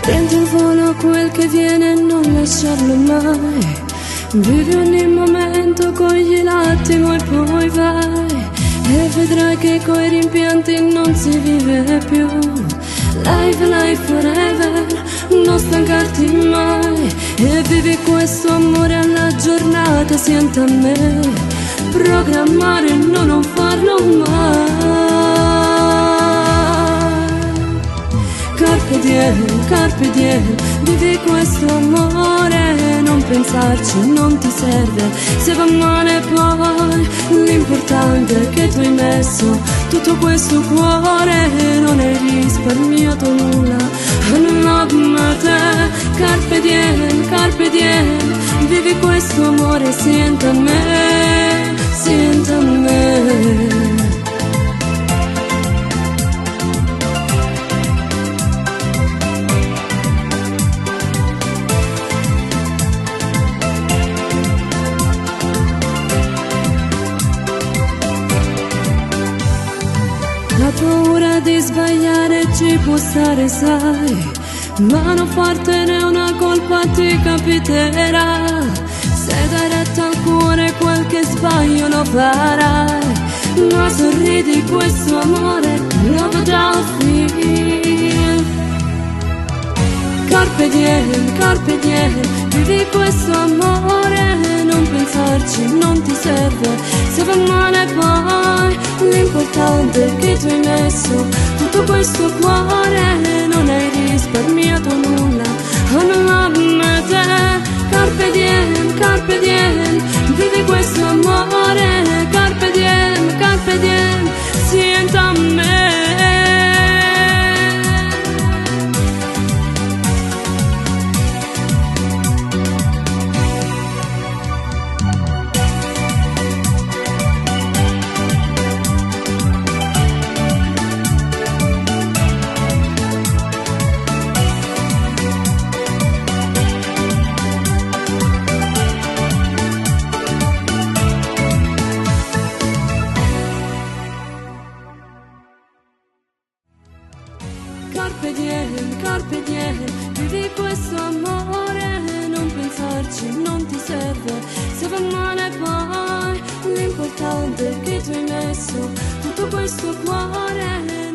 Prendi il volo quel che viene e non lasciarlo mai. Vivi ogni momento, cogli l'attimo e poi vai. E vedrai che coi rimpianti non si vive più. Live, live forever, non stancarti mai. E vivi questo amore alla giornata, senta a me. Programmare e non farlo mai. Carpe diem, vivi questo amore, non pensarci, non ti serve, se va male poi, l'importante è che tu hai messo tutto questo cuore, non hai risparmiato nulla, non te. Carpe diem, vivi questo amore, senta a me, senta a me. La paura di sbagliare ci può stare, sai, ma non fartene una colpa ti capiterà. Se dai retta al cuore qualche sbaglio lo farai, ma sorridi, questo amore lo vedrà finire. Carpe diem, vivi questo amore, non pensarci, non ti serve, se va male poi, l'importante è che tu hai messo tutto questo cuore, non hai risparmiato nulla, non te. Carpe diem, vivi questo amore, carpe diem, senta a me. Carpe diem, vivi questo amore, non pensarci, non ti serve, se va male poi, l'importante è che tu hai messo tutto questo cuore.